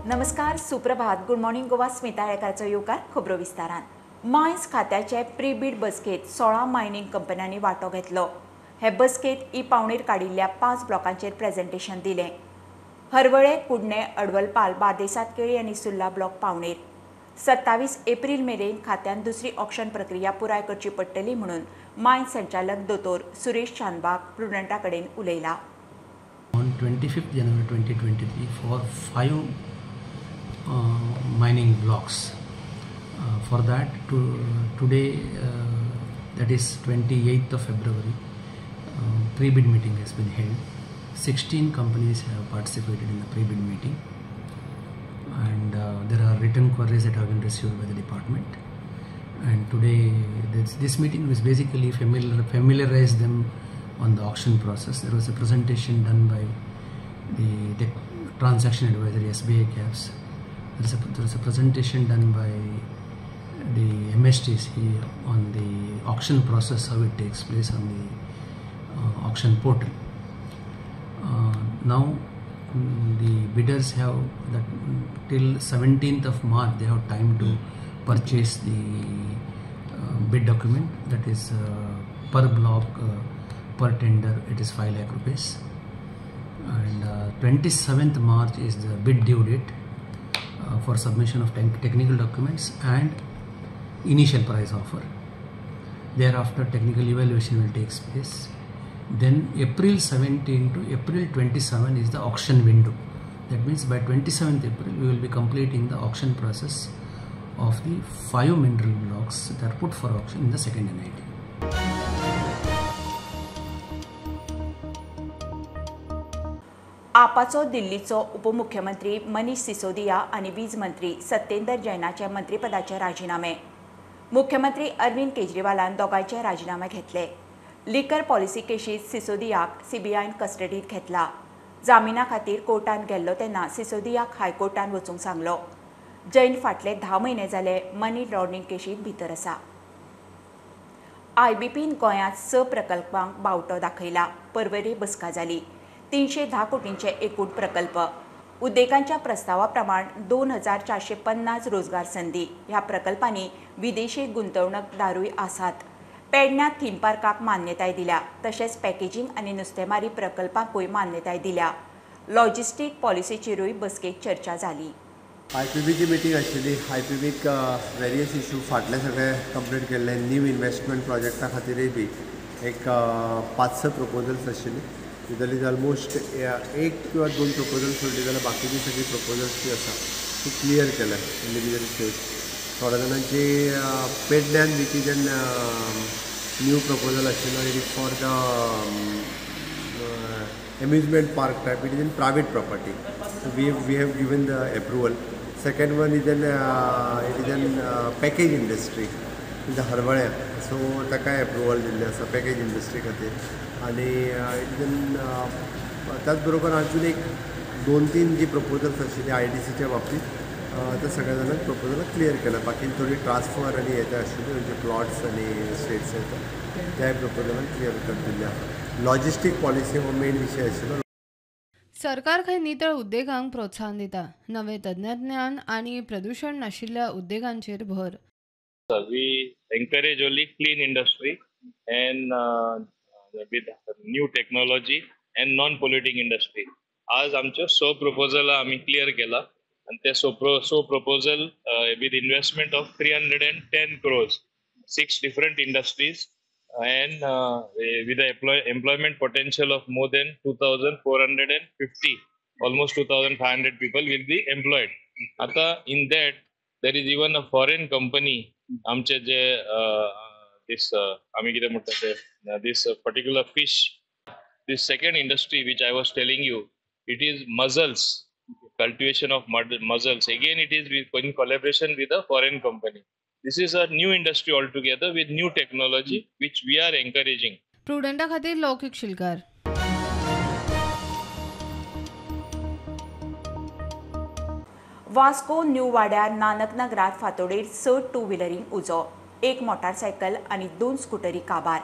नमस्कार, सुप्रभात. Good morning Goa. Smita येळकारचो येवकार खबरो विस्तारान. मायन्स खात्याचे प्री बीड बसकेत 16 मायनिंग कंपन्यांनी वांटो घेतलो. हे बसकेत पावणेर काडिल्ल्या 5 ब्लॉकांचेर प्रेझेंटेशन दिलें. हरवळे, कुडणे, अडवलपाल, बादेसात केळी आनी सुर्ला ब्लॉक पावणेर. 27 एप्रिल मेरेन खात्यान दुसरी ऑक्शन प्रक्रिया पुराय करची पडटली म्हणून मायन्स संचालक दोतोर सुरेश चांदबाग प्रुडंटा कडेन उलयला. On 25th January 2023 for 5 mining blocks. For that, today, that is 28th of February, pre-bid meeting has been held. 16 companies have participated in the pre-bid meeting, and there are written queries that have been received by the department. And today, this meeting was basically familiarize them on the auction process. There was a presentation done by the transaction advisory SBI CAPS. There is a presentation done by the MSTC on the auction process, how it takes place on the auction portal. Now the bidders have that till 17th of March they have time to purchase the bid document, that is per block per tender it is 5 lakh rupees, and 27th March is the bid due date for submission of technical documents and initial price offer. Thereafter technical evaluation will take place. Then April 17 to April 27 is the auction window. That means by 27th April we will be completing the auction process of the 5 mineral blocks that are put for auction in the second NIT. आपाचो दिल्लीचो उपमुख्यमंत्री मनीष सिसोदिया आनी वीज मंत्री सत्येंदर जैनाचे मंत्रीपदाचे राजीनामे. मुख्यमंत्री अरविंद केजरीवालान दोगांयचे राजीनामे घेतले. लिकर policy केशीत सिसोदियाक सीबीआयन कस्टडीत घेतला. जामिना खातीर कोर्टान गेल्लो तेन्ना सिसोदियाक हायकोर्टान वचूंक सांगलो. जैन फाटले 10 म्हयने जाले मनी लॉन्ड्रिंग केशीत भितर आसा. आयबीपीन गोंयांत 6 प्रकल्पांक बावटो दाखयला. परवरे बसका जाली. 310 कोटींचे एकूण प्रकल्प. उद्देगांच्या प्रस्तावा प्रमाण 2450 रोजगार संधी. ह्या प्रकल्पांनी विदेशी गुंतवणूकदारूय आसात. पेडण्यां थीम पार्काक मान्यताय दिल्या. तशेंच पॅकेजिंग आनी नुस्तेमारी प्रकल्पांकूय मान्यताय दिल्या. लॉजिस्टीक पॉलिसीचेरूय बसकेक चर्चा जाली. आयपीबीची मिटींग आशिल्ली. आयपीबीक वेरियस इश्यू फाटले सगळे कंप्लीट केल्ले. न्यू इन्वेस्टमेंट प्रोजेक्टा खातीरय बी एक 5-6 प्रपोजल्स आशिल्ली. तितूंतली ऑलमोस्ट 1 किंवा 2 प्रपोजल्स सोडली जाल्यार बाकीची सगळी प्रपोजल्स जी आसा ती क्लियर केल्या इंडिविज्युअल स्टेट. थोड्या जाणांची पेडण्यान विकीजन न्यू प्रपोजल आशिल्लो it is for the amusement park type. It is in private property. So we have given the approval. Second one is in package industry in the Harwale. So ताका approval दिल्ले आसा package industry खातीर. आनी it is त्याच बरोबर अजून एक 2-3 जी proposals आशिल्ली IDCच्या बाबतीत त्या सगळ्या जाणांक प्रपोजलां क्लियर केल्या. बाकी थोडी ट्रान्सफर आनी हें आशिल्ली म्हणजे प्लॉट्स आनी स्टेट्स येता त्या प्रपोजलांक क्लियर कर दिल्ले आसा. लॉजिस्टीक पॉलिसी हो मेन विषय आशिल्लो. सरकार खंय नितळ उद्देगांक प्रोत्साहन दिता. नवे तंत्रज्ञान आनी प्रदूषण नाशिल्ल्या उद्देगांचेर भर. We encourage only clean industry and with new technology and non-polluting industry. आज आमचे 100 प्रपोजल आम्ही क्लियर केला आणि ते 100 proposal with investment of 310 crores, 6 different industries and with the employment potential of more than 2,450, almost 2,500 people will be employed. आता in that there is even a foreign company आमचे जे this आम्ही किती म्हणतात ते this particular fish, this second industry which I was telling you, it is mussels, cultivation of mussels. Again it is in collaboration with a foreign company. This is a new industry altogether with new technology which we are encouraging. प्रुडंटा खातीर लौकिक Shilkar. Vasco new वाड्यार नानक नगरात फातोडेर 6 to व्हिलरींक उजो. 1 motorcycle आनी 2 स्कुटरी काबार.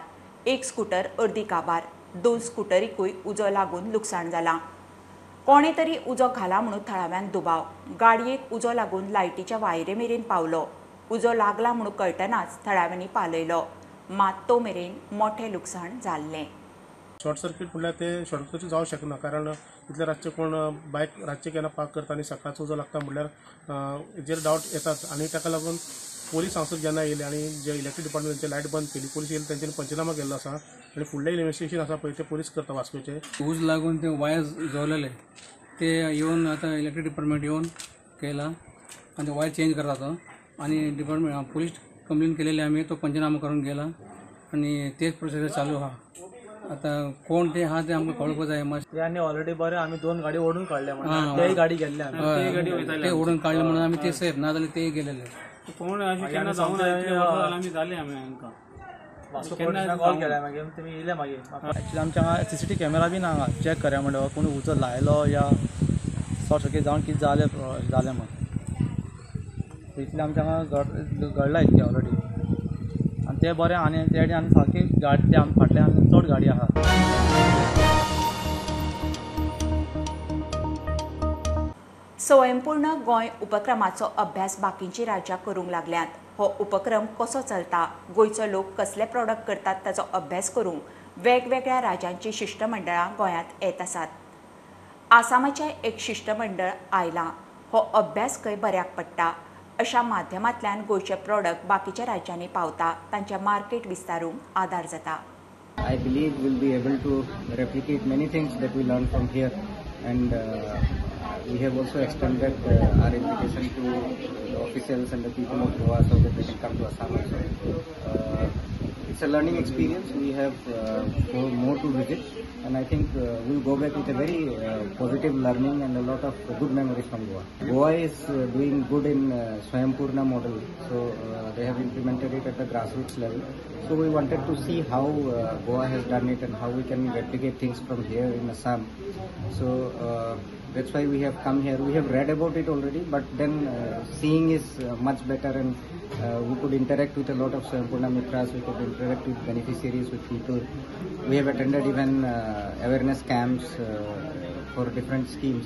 1 scooter अर्दी काबार. 2 स्कुटरीकूय उजो लागून लुकसाण जालां. कोणे तरी उजो घाला म्हणून थळाव्यान दुबाव. गाडयेक उजो लागून लायटीच्या वायरे मेरेन पावलो. उजो लागला म्हणून कळटनाच थळाव्यांनी पालयलो. मात तो मेरेन मोठे लुकसाण जाल्लें. शॉर्ट सर्किट म्हणल्यार ते शॉर्ट सर्किट जावंक शकना, कारण इतले रातचे कोण बायक रातचे केन्ना पार्क करता आनी सकाळचो उजो लागता म्हणल्यार हेजेर डावट येतात. आनी ताका लागून पोलीस हांगसर जेन्ना येयले आनी जे इलेक्ट्रीक डिपार्टमेंटाची लायट बंद केली, पोलीस येयले, तेंच्यांनी पंचनामा केल्लो आसा आनी फुडलें इन्व्हेस्टिगेशन आसा पळय ते पोलीस करता वास्कोचे. ऊज लागून ते वायर जळलेले ते येऊन आता इलेक्ट्रिक डिपार्टमेंट येऊन केला आणि ते वायर चेंज करता आणि डिपार्टमेंट पोलीस कंप्लेंट केलेली आम्ही, तो पंचनामा करून गेला आणि तेच प्रोसिजर चालू हा. आता कोण ते हा ते आमकां कळपाक जाय. यांनी ऑलरेडी बरे आम्ही 2 गाडी ओढून काढल्या म्हणून तेही गाडी गेल्ल्या ते ओढून काढले म्हणून आम्ही ते सेफ ना जाल्यार ते गेलेले. कोण अशें केन्ना जावन आमी जाले आमी हांकां केन्ना कॉल केला मागीर तुमी येयले मागीर. एक्चुअली आमच्या हांगा CCTV कॅमेरा बी हांगा चॅक करया म्हणल्यार कोण उजो लायलो या शॉर्ट सर्किट जावन कितें जालें म्हणून इतलें आमच्या हांगा घडलां इतकें ऑलरेडी. आनी ते बरें आनी ते आनी सारकी गाडी ते आमी फाटल्यान चड गाडी आहा. स्वयंपूर्ण गोंय उपक्रमाचो अभ्यास बाकींची राज्यां करूंक लागल्यात. हो उपक्रम कसो चलता, गोंयचो लोक कसले प्रॉडक्ट करतात ताचो अभ्यास करूंक वेगवेगळ्या राज्यांची शिष्टमंडळां गोंयांत येत आसात. आसामाचें एक शिष्टमंडळ आयलां. हो अभ्यास खंय बऱ्याक पडटा. अशा माध्यमांतल्यान गोंयचे प्रॉडक्ट बाकीच्या राज्यांनी पावता, तांचें मार्केट विस्तारूंक आदार जाता. I believe we'll be able to replicate many things that we learned from here, and we have also extended our invitation to the officials and the people of Goa so that they can come to Assam also. It's a learning experience. We have more to visit, and I think we'll go back with a very positive learning and a lot of good memories from Goa. Goa is doing good in Swayambhurna model, so they have implemented it at the grassroots level. So we wanted to see how Goa has done it and how we can replicate things from here in Assam. So that's why we have come here. We have read about it already, but then seeing is much better, and we could interact with a lot of Swayambhurna Mitras, we could interact with beneficiaries, with people. We have attended even awareness camps for different schemes.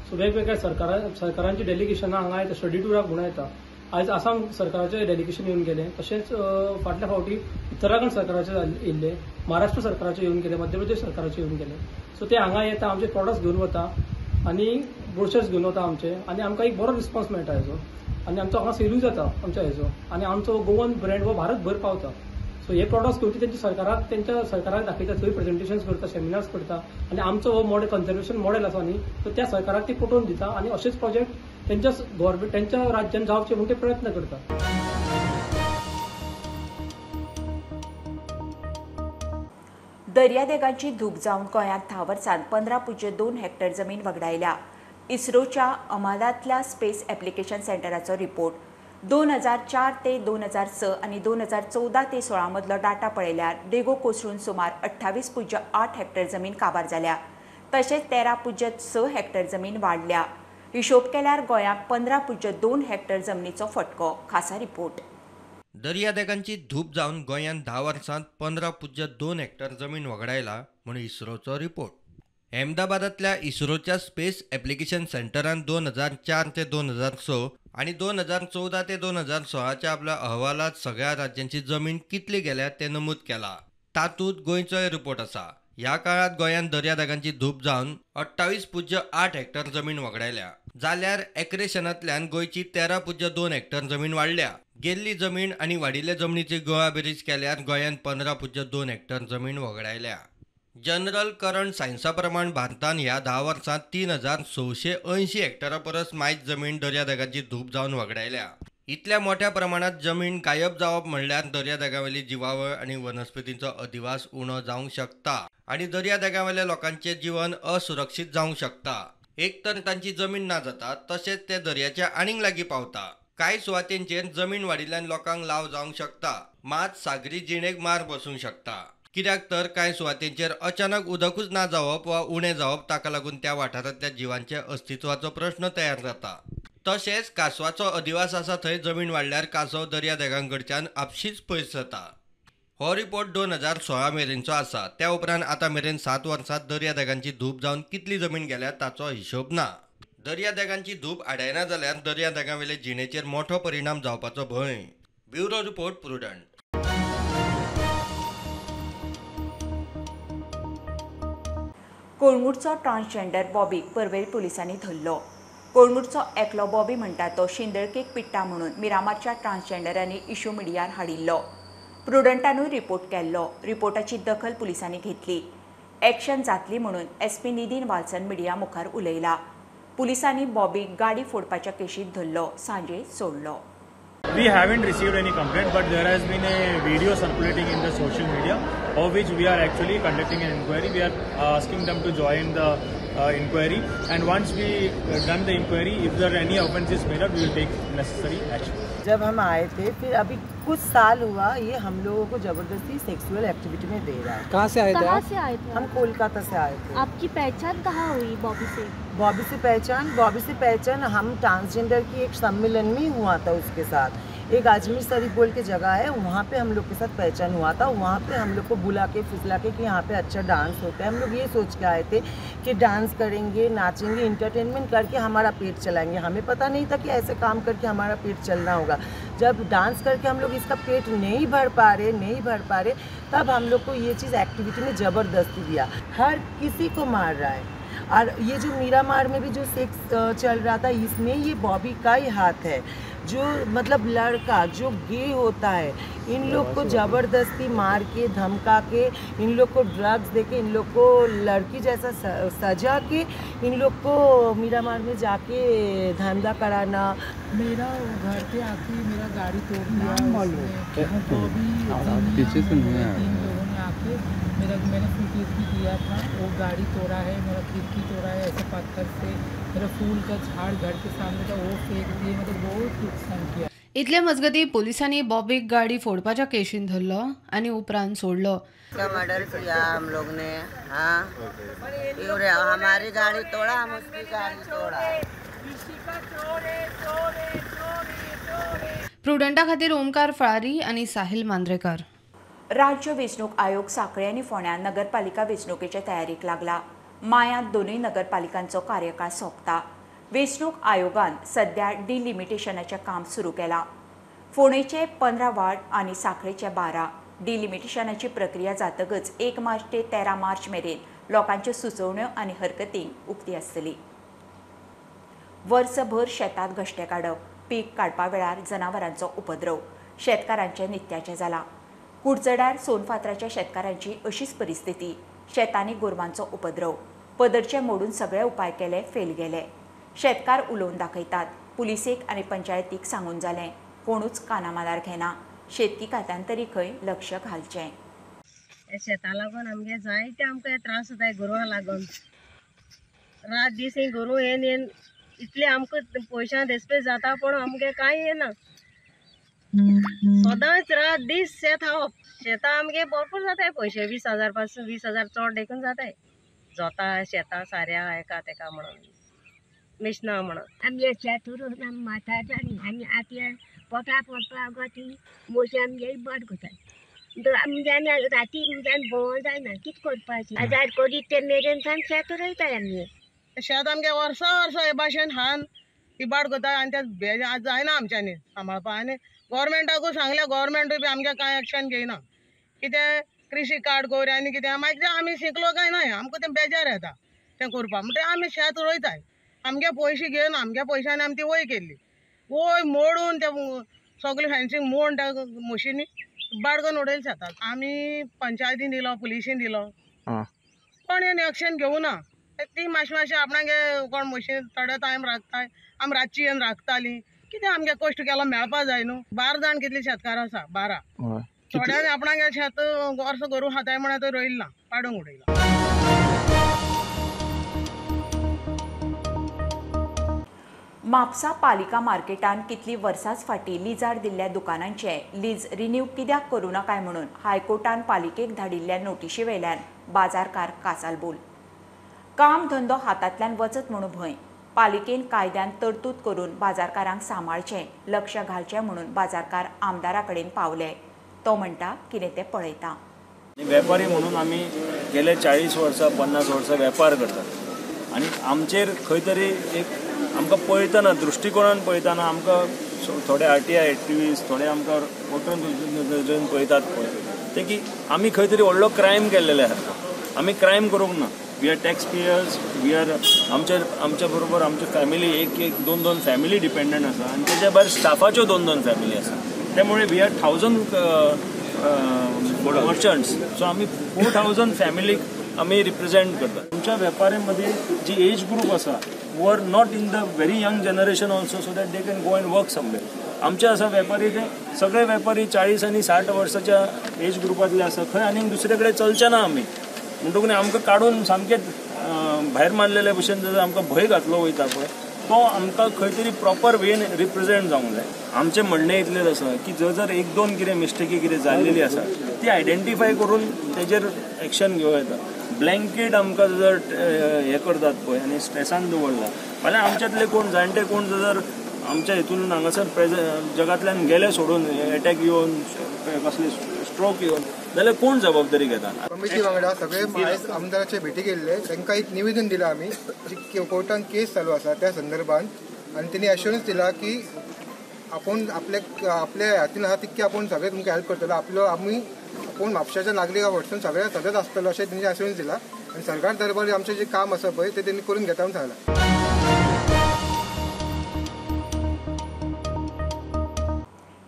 So वेगवेगळ्या सरकारांची डेलिगेशनां हांगा येता, study टुराक म्हणून येता. आयज आसाम सरकाराचे delegation येवन गेले, तशेंच फाटल्या फावटी उत्तराखंड सरकाराचे येयल्ले, महाराष्ट्र सरकाराचे येवन गेले, मध्य प्रदेश सरकाराचे येवन गेले. सो ते हांगा येता, आमचे प्रॉडक्ट्स घेवन वता आनी ब्रोशर्स घेवन वता आमचे, आनी आमकां एक बरो रिस्पॉन्स मेळटा हेजो, आनी आमचो हांगा सेलूय जाता आमच्या हेजो, आनी आमचो गोवन ब्रँड हो भारतभर पावता. सो हे प्रॉडक्ट्स घेवचे त्यांच्या सरकाराक दाखयता, थंय प्रेझेंटेशन्स करता, सेमिनार्स करता, आनी आमचो हो मॉडेल कन्झर्वेशन मॉडेल आसा न्ही, तो त्या सरकाराक ती पटोवन दिता आनी अशेच प्रोजेक्ट त्यांच्या गव्हर्नमेंट त्यांच्या राज्यात जावचे म्हणून ते प्रयत्न करतात. दर्यादेगांची धूप जावन गोंयांत 10 वर्सांत 15.2 हेक्टर जमीन वगडायल्या. इस्रोच्या अहमदाबादल्या स्पेस ॲप्लिकेशन सेंटराचो रिपोर्ट. 2004 ते 2006 आनी 2014 ते 16 मदलो डाटा पळयल्यार देगो कोसळून सुमार 28.8 हेक्टर जमीन काबार जाल्या. तशेंच 13.6 हेक्टर जमीन वाडल्या. हिशोब केल्यार गोंयाक 15.2 हेक्टर जमनीचो फटको. खासा रिपोर्ट. दर्यादेगांची धूप जावन गोंयांत 10 वर्सांत 15.2 हेक्टर जमीन वगडायला म्हणून इस्रोचो रिपोर्ट. अहमदाबादातल्या इस्रोच्या स्पेस ॲप्लिकेशन सेंटरान 2004 ते 2006 आणि 2014 ते 2016 आपल्या अहवालात सगळ्या राज्यांची जमीन कितली गेल्या ते नमूद केला. तातूंत गोंयचोय रिपोर्ट आसा. ह्या काळात गोंयांत दर्यादेगांची धूप जावन 28.8 हेक्टर जमीन वगडायल्या. जाल्यार एक्रेशनांतल्यान गोंयची 13.2 हेक्टर जमीन वाडल्या. गेल्ली जमीन आनी वाडिल्ले जमनीची गोळाबेरीज केल्यार गोंयांत 15.2 हेक्टर जमीन वगडायल्या. जनरल करंट सायन्सा प्रमाण भारतान ह्या 10 वर्सांत 3680 हेक्टरा परस मायज जमीन दर्यादेगांची धूप जावन वगडायल्या. इतल्या मोठ्या प्रमाणात जमीन गायब जावप म्हणल्यार दर्यादेगावयली जिवावळ आनी वनस्पतींचो अधिवास उणो जावंक शकता आनी दर्यादेगावयल्या लोकांचें जीवन असुरक्षीत जावंक शकता. एक तर तांची जमीन ना जाता, तशेंच ते दर्याच्या आनीक लागीं पावता. कांय सुवातेंचेर जमीन वाडिल्ल्यान लोकांक लाव जावंक शकता, मात सागरी जिणेक मार बसूंक शकता. कित्याक तर कांय सुवातेंचेर अचानक उदकूच ना जावप वा उणें जावप, ताका लागून त्या वाठारांतल्या जिवांचे अस्तित्वाचो प्रश्न तयार जाता. तशेंच कासवाचो अधिवास आसा थंय जमीन वाडल्यार कासव दर्यादेगांकडच्यान आपशींच पयस जाता. हो रिपोर्ट 2016 मेरेनचो आसा. त्या उपरांत आतां मेरेन 7 वर्सांत दर्यादेगांची धूप जावन कितली जमीन गेल्या ताचो हिशोब ना. दर्यादेगांची धूप आडायना जाल्यार दर्यादेगांवेले जिणेचेर मोठो परिणाम जावपाचो भंय. Bureau report Prudent. कोळंगूटचो ट्रान्सजेंडर बॉबीक पर्वेल पुलिसांनी धरलो. कोळंगूटचो एकलो बॉबी म्हणटा तो शिंदळकेक पिट्टा म्हणून मिरामारच्या ट्रान्सजेंडरांनी इश्यू मिडियार हाडिल्लो. प्रुडंटानूय रिपोर्ट केल्लो. रिपोर्टाची दखल पुलिसांनी घेतली. एक्शन जातली म्हणून SP नितीन वाल्सन मिडिया मुखार उलयला. पुलिसांनी बॉबीक गाडी फोडपाच्या केशींत धरलो. सांजे सोडलो. We haven't received any complaint, but there has been a video circulating in the social media, of which we are actually conducting an inquiry. We are asking them to join the inquiry, and once we done the inquiry, if there are any offences made up, we will take necessary action. जब हम आए थे, फिर अभी कुछ साल हुआ ये हम लोगों को जबरदस्ती सेक्सुअल एक्टिविटी में दे रहा है. कहाँ से आए थे? हम कोलकाता से आए थे. आपकी पहचान कहाँ हुई बॉबी से? बॉबी से पहचान हम ट्रांसजेंडर की एक सम्मेलन में हुआ था. उसके साथ एक अजमेर शरीफ बोल के जगह है, वहाँ पे हम लोग के साथ पहचान हुआ था. वहाँ पे हम लोग को बुला के फुसला के कि यहाँ पे अच्छा डांस होता है. हम लोग ये सोच के आए थे कि डांस करेंगे, नाचेंगे, इंटरटेनमेंट करके हमारा पेट चलाएंगे. हमें पता नहीं था कि ऐसे काम करके हमारा पेट चलना होगा. जब डांस करके हम लोग इसका पेट नहीं भर पा रहे तब हम लोग को ये चीज़ एक्टिविटी में ज़बरदस्ती दिया. हर किसी को मार रहा है. और ये जो मीरामार में भी जो सेक्स चल रहा था, इसमें ये बॉबी का ही हाथ है. जो मतलब लड़का जो गे होता है, इन लोग को ज़बरदस्ती मार के धमका के, इन लोग को ड्रग्स दे के, इन लोग को लड़की जैसा सजा के, इन लोग को मीरामार में जाके धंधा कराना. मेरा घर पे आके मेरा गाड़ी तोड़ दिया. तो भी पीछे से नहीं आया. 3 लोगों ने आके मैंने फुटेज भी दिया था. वो गाड़ी तोड़ा है, मेरा खिड़की तोड़ा है ऐसे पत्थर से. मेरा फूल का झाड़ घर के सामने था वो फेंक दिए. मतलब बहुत नुकसान किया. इतले मजगती पोलिसांनी बॉबीक गाडी फोडपाच्या केशीन धरलो आणि उपरांत सोडलो. मर्डर किया हम लोग ने. हाँ, हमारी गाड़ी तोड़ा, हम उसकी गाड़ी तोड़ा. प्रुडंटा खातीर ओमकार फळारी आणि साहिल मांद्रेकर. राज्य वेंचणूक आयोग सांखळे आनी फोंड्यां नगरपालिका वेंचणुकेचे तयारीक लागला. मायांत दोनूय नगरपालिकांचो कार्यकाळ सोंपता. वेंचणूक आयोगान सध्या डिलिमिटेशनाचें काम सुरू केलां. फोंडेचे 15 वार्ड आनी सांखळेचे 12. डिलिमिटेशनाची प्रक्रिया जातकच 1 मार्च ते 13 मार्च मेरेन लोकांच्यो सुचोवण्यो आनी हरकतींक उक्ती आसतली. वर्सभर शेतात घश्टे काडप, पीक काडपा वेळार जनावरांचो उपद्रव शेतकारांचे नित्याचें जाला. कुडचड्यार सोनपात्राच्या शेतकारांची अशीच परिस्थिती. शेतांनी गोरवांचो उपद्रव. पदरचे मोडून सगळे उपाय केले, फेल गेले. शेतकार उलोवन दाखयतात. पुलिसेक आनी पंचायतीक सांगून जालें, कोणूच कानामानार घेना. शेतकी खात्यान तरी खंय लक्ष घालचें. शेता लागून आमगे जायते आमकां त्रास जाताय गोरवां लागून. रात दीस ही गोरू येन इतले आमकां पयशां देसपेज जाता पूण आमगे कांय येना. सदांच रात दीस शेत हावप. शेतां आमगे भरपूर जाताय पयशे. 20,000 पासून 20,000 चड देखून जाताय. जोता शेतां साऱ्या हेका तेका म्हणून मिशनां म्हणून. आमगे शेत उरून आमी माथ्यार आमी आतां पोटा गोती मोशी आमगे बड कोताय. आमगे राती भोंवो जायना. कितें करपाचें? हजार करीत ते मेरेन सावन शेत रोयताय आमी. शेत आमगे वर्सां हे भाशेन हान इबाड कोताय आनी ते जायना आमच्यांनी सांबाळपा. आनी गव्हर्मेंटाकूय सांगलें, गव्हर्मेंटूय बी आमगे कांय एक्शन घेयना. कितें कृषी कार्ड कोर आनी कितें मागीर आमी शिकलो काय नाय. आमकां तें बेजार येता तें करपा. म्हणटा आमी शेत रोयताय. आमगे पयशे घेवन आमगे पयशांनी आमी ती वय केल्ली. वय मोडून ते सगळे फेन्सींग मोडून त्या मशिनी बाडगोन उडयले शेतात. आमी पंचायतीन दिलो, पुलिसीन दिलो, कोण येवन एक्शन घेवना. ती मातशें आपणागे कोण मशीन थोडे टायम राखताय. आमी रातची येवन राखतालीं. कितें आमगे कश्ट केलो मेळपा जाय न्हू. 12 जाण कितले शेतकार आसा. 12. थोड्यांनी आपणागे शेत वर्स गोरू खाताय म्हण तो रोयला पाडूंक उडयला. म्हापसा पालिका मार्केटान कितली वर्सांच फाटीं लिजार दिल्ल्या दुकानांचे लीज रिन्यू कित्याक करूना काय म्हणून हायकोर्टान पालिकेक धाडिल्ल्या नोटिशी वयल्यान बाजारकार कासालबोल. काम धंदो हातांतल्यान वचत म्हणून भंय. पालिकेन कायद्यान तरतूद करून बाजारकारांक सांबाळचें, लक्ष घालचें म्हणून बाजारकार आमदारा कडेन पावले. तो म्हणटा कितें तें पळयता. वेपारी म्हणून आमी गेले 40 वर्सां 50 वर्सां वेपार करतात आनी आमचेर खंय तरी एक आमकां पळयतना दृश्टिकोनान पळयतना आमकां थोडे RTI एक्टिविस्ट थोडे आमकां वचून पळयतात पळय ते की आमी खंय तरी व्हडलो क्रायम केल्लेले सारको. आमी क्रायम करूंक ना. We are taxpayers. We are आमच्या बरोबर आमची फॅमिली एक दोन फॅमिली डिपेंडंट आसा आनी तेच्या भायर स्टाफाच्यो 2 फॅमिली आसा. त्यामुळे वी आर 1000 मर्चंट्स. सो आम्ही 4000 फॅमिलीक आम्ही रिप्रेझेंट करतात. आमच्या वेपाऱ्यांमध्ये जी एज ग्रुप आसा were not in the very young generation also so that they can go and work somewhere. आमचे आसा वेपारी ते सगळे वेपारी 40 आणि 60 वर्साच्या एज ग्रुपातले आसा. खंय आनीक दुसरे कडेन चलचे ना आमी म्हणटकूच आमकां काडून सामकेच भायर मारलेल्या भशेन जर आमकां भंय घातलो वयता पळय तो आमकां खंय तरी प्रॉपर वेन रिप्रेझेंट जावंक जाय. आमचें म्हणणें इतलेंच आसा की जर 1-2 कितें मिस्टेकी कितें जाल्लेली आसा ती आयडेंटिफाय करून तेजेर एक्शन घेवं येता. ब्लँकेट आमकां जर हें करतात पळय आनी स्ट्रेसान दवरला फाल्यां आमच्यातले कोण जाणटे कोण जर आमच्या हितून हांगासर जगांतल्यान गेले सोडून एटॅक येवन कसले स्ट्रोक येवन जाल्यार कोण जबाबदारी घेता. कमिटी वांगडा सगळे मायज आमदाराचे भेटी गेल्ले तांकां एक निवेदन दिलां आमी जी कोर्टान केस चालू आसा त्या संदर्भात आनी तेणी एश्युरन्स दिला की आपूण आपल्या हातीन आहा तितके आपूण सगळे तुमकां हेल्प करतलो. आपूण म्हापशाच्या नागरिका वटसून सगळेच आसतलो अशें तेणी एश्युरन्स दिला आनी सरकार दरबारी आमचें जें काम आसा पळय तें तेणी करून घेता म्हणून सांगलां.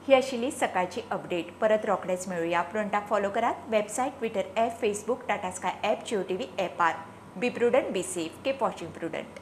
ही आशिल्ली सकाळची अपडेट. परत रोखडेच मेळुया. फ्रंटाक फॉलो करात. Website, Twitter app, Facebook, Tata Sky app, Jio TV ॲपार. Be prudent, be safe, keep watching prudent.